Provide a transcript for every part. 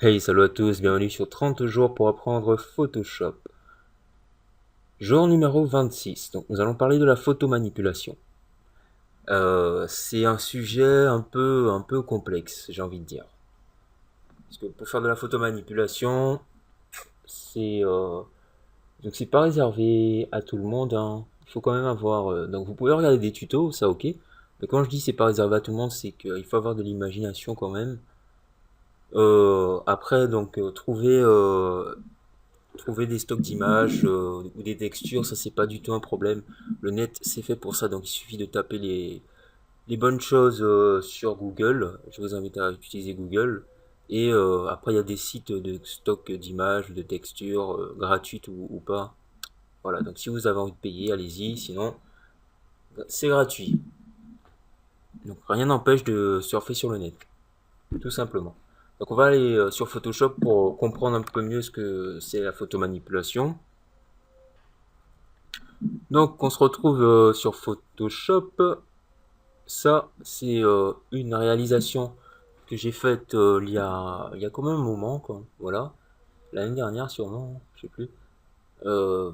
Hey, salut à tous, bienvenue sur 30 jours pour apprendre Photoshop. Jour numéro 26, donc nous allons parler de la photomanipulation. C'est un sujet un peu complexe, j'ai envie de dire. Parce que pour faire de la photomanipulation, c'est donc c'est pas réservé à tout le monde, hein. Il faut quand même avoir... donc vous pouvez regarder des tutos, ça ok. Mais quand je dis c'est pas réservé à tout le monde, c'est qu'il faut avoir de l'imagination quand même. Après, donc trouver des stocks d'images ou des textures, ça c'est pas du tout un problème. Le net c'est fait pour ça, donc il suffit de taper les bonnes choses sur Google. Je vous invite à utiliser Google. Et après il y a des sites de stock d'images, de textures gratuites ou pas. Voilà, donc si vous avez envie de payer, allez-y, sinon c'est gratuit. Donc rien n'empêche de surfer sur le net, tout simplement. Donc on va aller sur Photoshop pour comprendre un peu mieux ce que c'est la photomanipulation. Donc on se retrouve sur Photoshop. Ça, c'est une réalisation que j'ai faite il y a quand même un moment, quoi. Voilà, l'année dernière sûrement, je sais plus. Euh,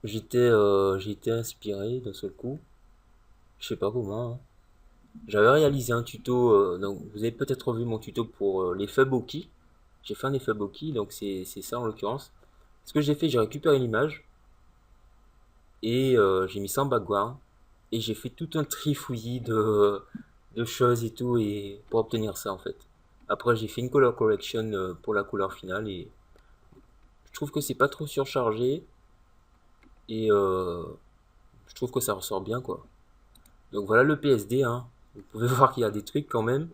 j'ai été inspiré d'un seul coup, je sais pas comment, hein. J'avais réalisé un tuto, donc vous avez peut-être vu mon tuto pour l'effet bokeh. J'ai fait un effet bokeh, donc c'est ça en l'occurrence. Ce que j'ai fait, j'ai récupéré l'image et j'ai mis ça en background et j'ai fait tout un trifouillis de choses et tout et pour obtenir ça en fait. Après j'ai fait une color correction pour la couleur finale et je trouve que c'est pas trop surchargé et je trouve que ça ressort bien quoi. Donc voilà le PSD hein. Vous pouvez voir qu'il y a des trucs quand même.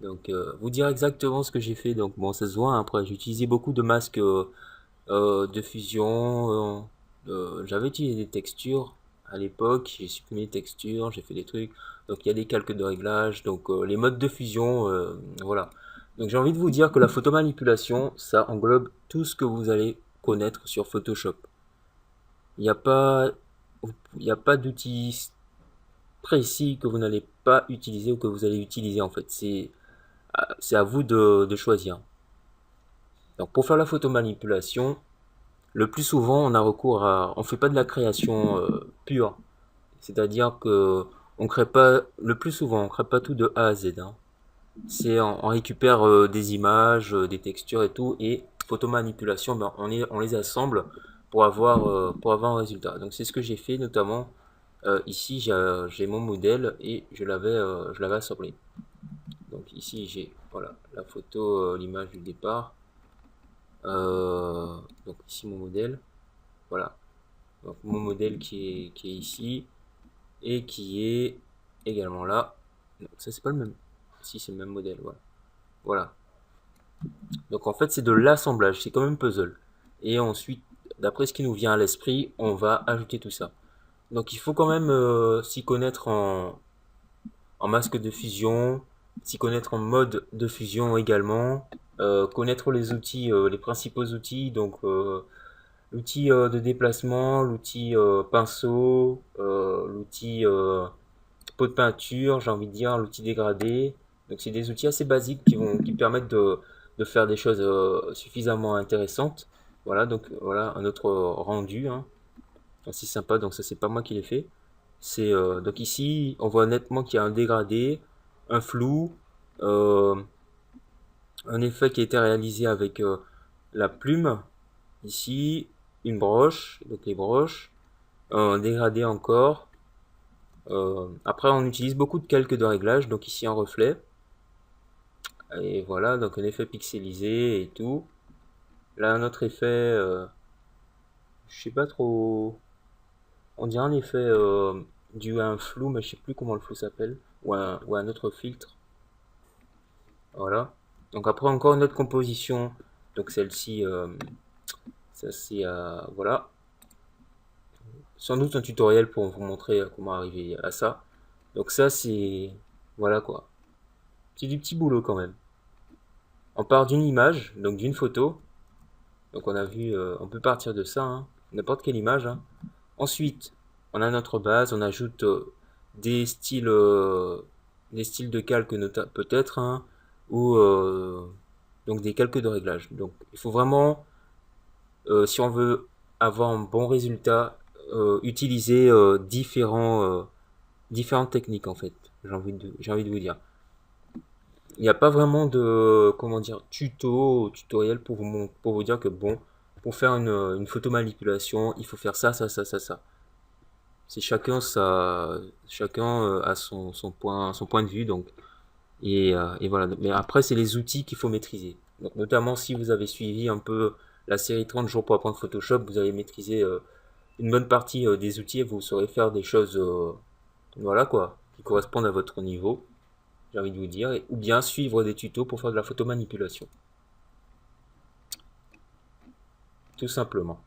Donc vous dire exactement ce que j'ai fait. Donc bon ça se voit hein. Après j'ai utilisé beaucoup de masques de fusion. J'avais utilisé des textures à l'époque, j'ai supprimé les textures, j'ai fait des trucs. Donc il y a des calques de réglage, donc les modes de fusion, voilà. Donc j'ai envie de vous dire que la photomanipulation, ça englobe tout ce que vous allez connaître sur Photoshop. Il n'y a pas, il n'y a pas d'outil précis que vous n'allez pas utiliser ou que vous allez utiliser en fait. C'est à vous de choisir. Donc pour faire la photomanipulation, le plus souvent, on fait pas de la création pure. C'est-à-dire que on crée pas, le plus souvent, on crée pas tout de A à Z, hein. On récupère des images, des textures et tout, et photomanipulation, ben, on les assemble pour avoir un résultat. Donc c'est ce que j'ai fait, notamment ici, j'ai mon modèle et je l'avais assemblé. Donc ici, j'ai voilà la photo, l'image du départ. Donc ici mon modèle, voilà. Donc mon modèle qui est ici et qui est également là. Donc ça c'est pas le même. Si c'est le même modèle, voilà. Voilà. Donc en fait c'est de l'assemblage, c'est comme un puzzle. Et ensuite, d'après ce qui nous vient à l'esprit, on va ajouter tout ça. Donc il faut quand même s'y connaître en masque de fusion, s'y connaître en mode de fusion également, connaître les outils, les principaux outils, donc l'outil de déplacement, l'outil pinceau, l'outil pot de peinture, j'ai envie de dire, l'outil dégradé. Donc c'est des outils assez basiques qui permettent de faire des choses suffisamment intéressantes. Voilà, donc voilà un autre rendu, hein, assez sympa. Donc ça c'est pas moi qui l'ai fait. C'est donc ici on voit nettement qu'il y a un dégradé, un flou, euh, un effet qui a été réalisé avec la plume. Ici une broche, donc les broches, un dégradé encore. Après, on utilise beaucoup de calques de réglage, donc ici un reflet. Et voilà, donc un effet pixelisé et tout. Là, un autre effet, je sais pas trop. On dirait un effet dû à un flou, mais je sais plus comment le flou s'appelle. Ou un autre filtre. Voilà. Donc après, encore une autre composition. Donc celle-ci, ça c'est. Voilà. Sans doute un tutoriel pour vous montrer comment arriver à ça. Donc ça, c'est. Voilà quoi. C'est du petit boulot quand même. On part d'une image, donc d'une photo. Donc on a vu, on peut partir de ça, hein, n'importe quelle image, hein. Ensuite, on a notre base, on ajoute des styles de calque peut-être, hein, ou donc des calques de réglage. Donc il faut vraiment, si on veut avoir un bon résultat, utiliser différentes techniques en fait. J'ai envie de vous dire. Il n'y a pas vraiment de, comment dire, tuto ou tutoriel pour vous dire que bon, pour faire une photo manipulation, il faut faire ça, ça, ça, ça, ça. C'est chacun a son point de vue, donc, et voilà. Mais après, c'est les outils qu'il faut maîtriser. Donc, notamment si vous avez suivi un peu la série 30 jours pour apprendre Photoshop, vous avez maîtrisé une bonne partie des outils et vous saurez faire des choses, voilà quoi, qui correspondent à votre niveau, j'ai envie de vous dire, ou bien suivre des tutos pour faire de la photo manipulation, tout simplement.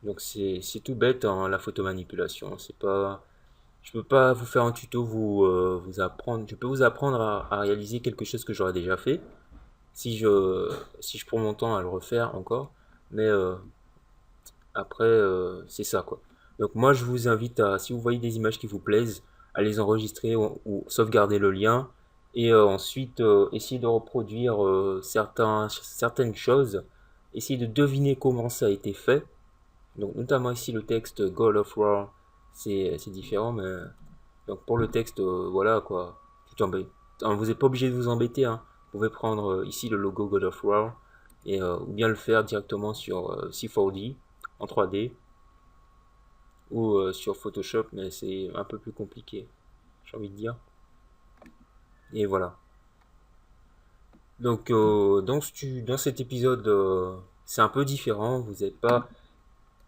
Donc c'est tout bête hein, la photo manipulation. C'est pas, je peux pas vous faire un tuto, vous apprendre. Je peux vous apprendre à réaliser quelque chose que j'aurais déjà fait si je prends mon temps à le refaire encore. Mais après c'est ça quoi. Donc moi je vous invite à, si vous voyez des images qui vous plaisent, à les enregistrer ou sauvegarder le lien et ensuite essayer de reproduire certaines choses, essayer de deviner comment ça a été fait. Donc notamment ici le texte God of War, c'est différent, mais donc pour le texte, voilà quoi. Vous n'êtes pas obligé de vous embêter, hein. Vous pouvez prendre ici le logo God of War et ou bien le faire directement sur C4D en 3D ou sur Photoshop, mais c'est un peu plus compliqué, j'ai envie de dire. Et voilà. Donc dans cet épisode, c'est un peu différent. Vous n'avez pas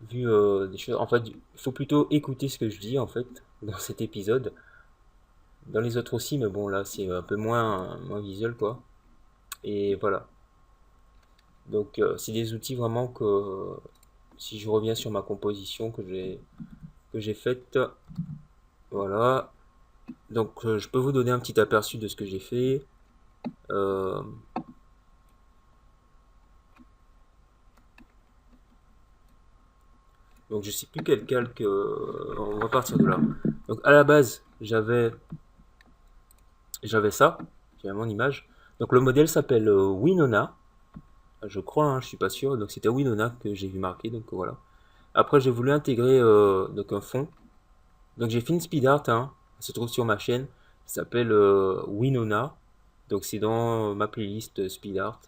vu des choses. En fait, il faut plutôt écouter ce que je dis en fait dans cet épisode. Dans les autres aussi, mais bon là c'est un peu moins visuel quoi. Et voilà. Donc c'est des outils vraiment que si je reviens sur ma composition que j'ai faite, voilà. Donc je peux vous donner un petit aperçu de ce que j'ai fait. Euh, donc je sais plus quel calque. On va partir de là. Donc à la base j'avais ça, j'avais mon image. Donc le modèle s'appelle Winona, je crois, hein, je suis pas sûr. Donc c'était Winona que j'ai vu marquer. Donc voilà. Après j'ai voulu intégrer donc un fond. Donc j'ai fait une speed art, hein, ça se trouve sur ma chaîne, ça s'appelle Winona. Donc c'est dans ma playlist speed art.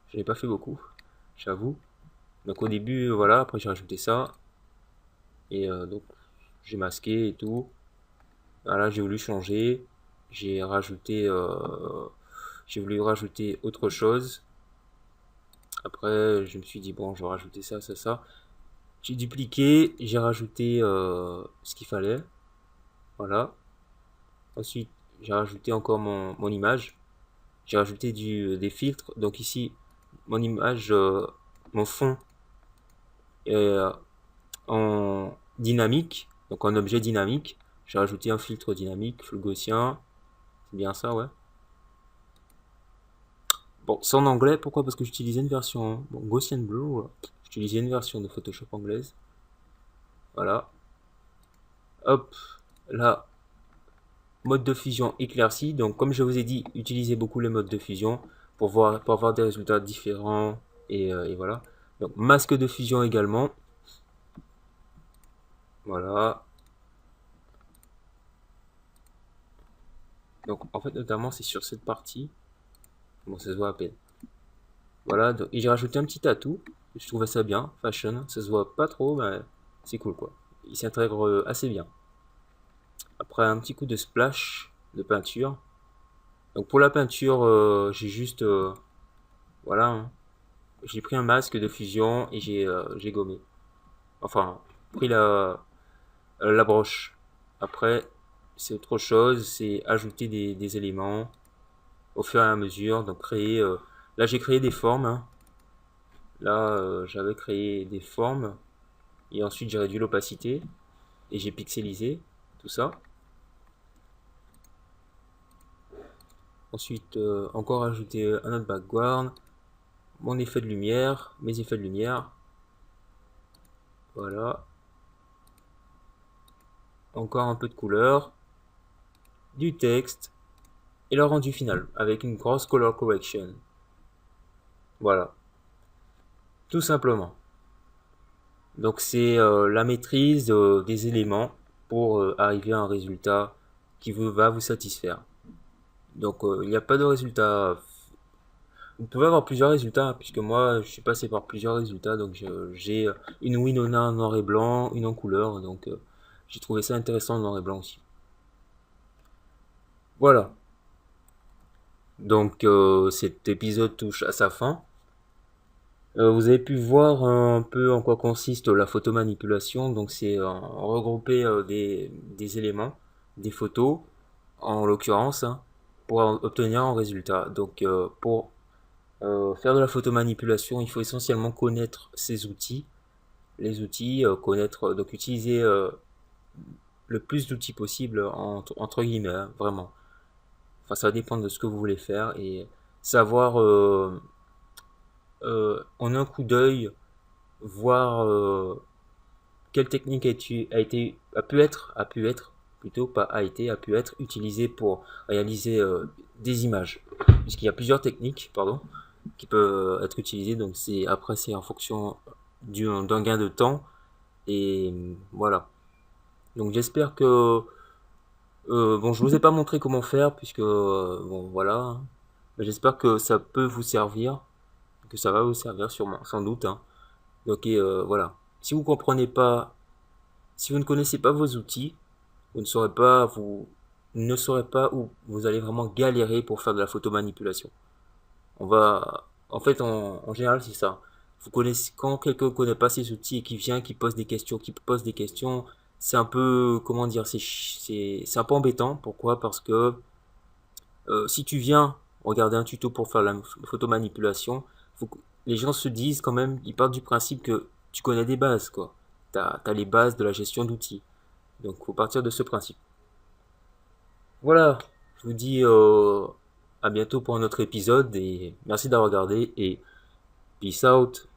Je n'ai pas fait beaucoup, j'avoue. Donc au début, voilà, après j'ai rajouté ça. Et donc j'ai masqué et tout. Voilà, j'ai voulu changer. J'ai rajouté, j'ai voulu rajouter autre chose. Après, je me suis dit, bon, je vais rajouter ça, ça, ça. J'ai dupliqué, j'ai rajouté ce qu'il fallait. Voilà. Ensuite, j'ai rajouté encore mon image. J'ai rajouté des filtres. Donc ici, mon image, mon fond est en dynamique, donc en objet dynamique. J'ai rajouté un filtre dynamique, flou gaussien. C'est bien ça, ouais. Bon, c'est en anglais. Pourquoi? Parce que j'utilisais une version bon, Gaussian Blue. Voilà. J'utilisais une version de Photoshop anglaise. Voilà. Hop. Là, mode de fusion éclairci. Donc, comme je vous ai dit, utilisez beaucoup les modes de fusion pour avoir des résultats différents. Et voilà. Donc, masque de fusion également. Voilà. Donc, en fait, notamment, c'est sur cette partie. Bon, ça se voit à peine. Voilà. Donc, et j'ai rajouté un petit atout. Je trouvais ça bien. Fashion. Ça se voit pas trop, mais c'est cool, quoi. Il s'intègre assez bien. Après, un petit coup de splash de peinture. Donc, pour la peinture, j'ai juste... voilà. Hein. J'ai pris un masque de fusion et j'ai gommé. Enfin, pris la broche. Après, c'est autre chose. C'est ajouter des éléments au fur et à mesure. Donc créer. Là, j'ai créé des formes. Hein. Là, j'avais créé des formes. Et ensuite, j'ai réduit l'opacité. Et j'ai pixelisé tout ça. Ensuite, encore ajouter un autre background. Mon effet de lumière. Mes effets de lumière. Voilà. Encore un peu de couleur. Du texte. et le rendu final avec une grosse color correction. Voilà, tout simplement. Donc c'est la maîtrise des éléments pour arriver à un résultat qui va vous satisfaire. Donc il n'y a pas de résultat. Vous pouvez avoir plusieurs résultats, puisque moi je suis passé par plusieurs résultats. Donc j'ai une Winona en noir et blanc, une en couleur. Donc j'ai trouvé ça intéressant en noir et blanc aussi. Voilà. Donc cet épisode touche à sa fin. Vous avez pu voir un peu en quoi consiste la photomanipulation. Donc c'est regrouper des éléments, des photos, en l'occurrence, hein, pour obtenir un résultat. Donc pour faire de la photomanipulation, il faut essentiellement connaître ces outils. Les outils, connaître, donc utiliser le plus d'outils possible entre guillemets, hein, vraiment. Enfin, ça va dépendre de ce que vous voulez faire et savoir en un coup d'œil voir quelle technique a pu être plutôt pas a été a pu être utilisée pour réaliser des images, puisqu'il y a plusieurs techniques, pardon, qui peuvent être utilisées. Donc c'est en fonction d'un gain de temps et voilà. Donc j'espère que bon, je vous ai pas montré comment faire puisque bon voilà, hein. Mais j'espère que ça peut vous servir, que ça va vous servir sûrement, sans doute, hein. Donc voilà. Si vous comprenez pas, si vous ne connaissez pas vos outils, vous ne saurez pas où vous allez vraiment galérer pour faire de la photomanipulation. En fait, en général, c'est ça. Vous connaissez, quand quelqu'un ne connaît pas ses outils et qui vient, qui pose des questions, c'est un peu, comment dire, c'est un peu embêtant. Pourquoi? Parce que si tu viens regarder un tuto pour faire la photomanipulation, les gens se disent quand même, ils partent du principe que tu connais des bases, quoi. T'as les bases de la gestion d'outils. Donc, faut partir de ce principe. Voilà, je vous dis à bientôt pour un autre épisode et merci d'avoir regardé et peace out.